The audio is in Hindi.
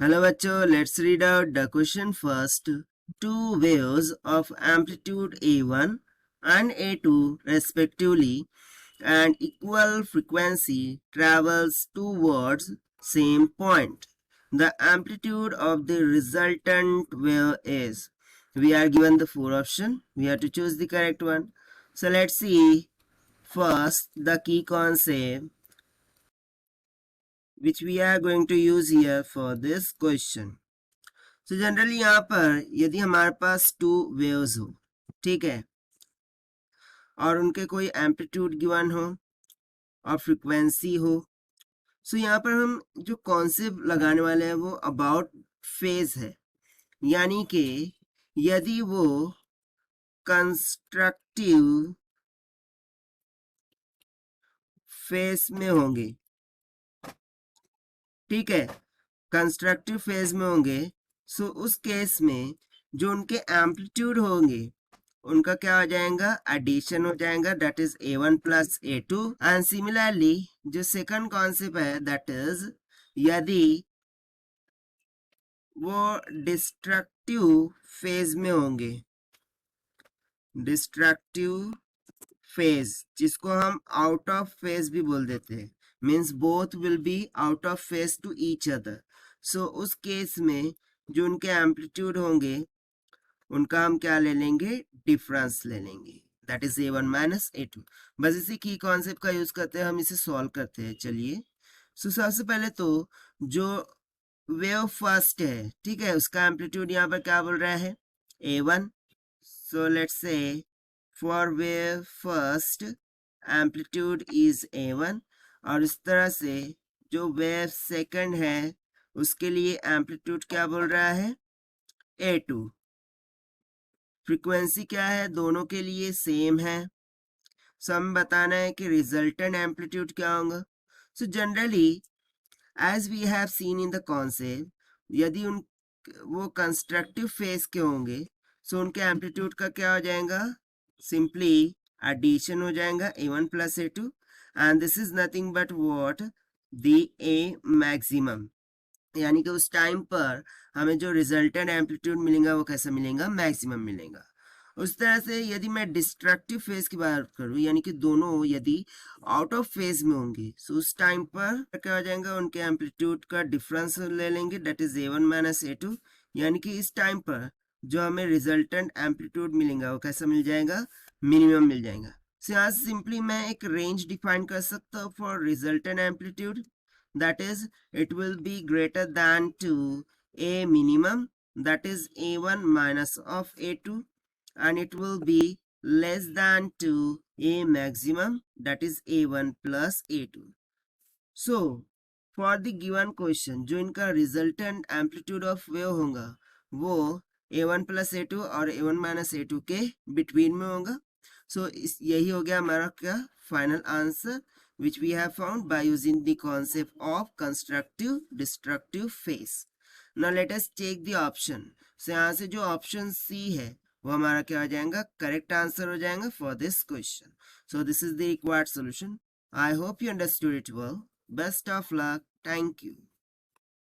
Hello bachcho, let's read out the question first. Two waves of amplitude A1 and A2 respectively and equal frequency travels towards same point. The amplitude of the resultant wave is. We are given the four option. We have to choose the correct one. So let's see first the key concept which we are going to use here for this question. तो जनरली यहाँ पर यदि हमारे पास टू वेव्स हो, ठीक है, और उनके कोई एम्पलीट्यूड गिवन हो और फ्रीक्वेंसी हो, सो यहाँ पर हम जो कॉन्सेप्ट लगाने वाले हैं वो अबाउट फेज है, यानी कि यदि वो कंस्ट्रक्टिव फेज में होंगे, ठीक है, कंस्ट्रक्टिव फेज में होंगे, सो उस केस में जो उनके एम्पलीट्यूड होंगे उनका क्या हो जाएगा, एडिशन हो जाएगा, that is A1 plus A2। And similarly जो सेकंड कॉन्सेप्ट है दैट इज यदि वो डिस्ट्रक्टिव फेज में होंगे, डिस्ट्रक्टिव फेज जिसको हम आउट ऑफ फेज भी बोल देते हैं, means both will be out of phase to each other. So उस केस में जो उनके एम्पलीट्यूड होंगे उनका हम क्या ले लेंगे, डिफरेंस ले लेंगे, that is A1 minus A2। बस इसी की कॉन्सेप्ट का यूज करते हैं, हम इसे सॉल्व करते हैं। चलिए, सो सबसे पहले तो जो वेव फर्स्ट है, ठीक है, उसका एम्पलीट्यूड यहाँ पर क्या बोल रहा है, A1। So let's say for wave first amplitude is A1, और इस तरह से जो वेव सेकंड है उसके लिए एम्पलीट्यूड क्या बोल रहा है, A2। फ्रीक्वेंसी क्या है, दोनों के लिए सेम है। सो हमें बताना है कि रिजल्टेंट एम्पलीट्यूड क्या होगा। So generally as we have seen in the concept, यदि उन वो कंस्ट्रक्टिव फेज के होंगे सो उनके एम्पलीट्यूड का क्या हो जाएगा, सिंपली एडिशन हो जाएगा, A1 plus A2, and this is nothing but what, the A maximum, यानी कि उस टाइम पर हमें जो रिजल्टेंट एम्पलीट्यूड मिलेगा वो कैसा मिलेगा, मैक्सिमम मिलेगा। उस तरह से यदि मैं डिस्ट्रक्टिव फेज की बात करूं, यानी कि दोनों यदि आउट ऑफ फेज में होंगे सो उस टाइम पर क्या हो जाएगा, उनके एम्पलीट्यूड का डिफरेंस ले लेंगे, that is A1 minus A2, यानी कि इस टाइम पर जो हमें रिजल्टेंट एम्पलीट्यूड मिलेगा वो कैसा मिल जाएगा, मिनिमम मिल जाएगा। सो यहाँ से सिंपली मैं एक रेंज डिफाइन कर सकता हूँ for resultant amplitude, that is it will be greater than to a minimum, that is A1 minus of A2, and it will be less than to a maximum, that is A1 plus A2। so for the given question जो इनका resultant amplitude of wave होगा वो A1 plus A2 और A1 minus A2 के बिटवीन में होगा। सो यही हो गया हमारा क्या final answer, which we have found by using the concept of constructive destructive phase। Now let us take the option। so यहाँ से जो ऑप्शन C है वो हमारा क्या हो जाएगा, करेक्ट आंसर हो जाएगा for this question. So this is the required solution. I hope you understood it well. Best of luck. Thank you.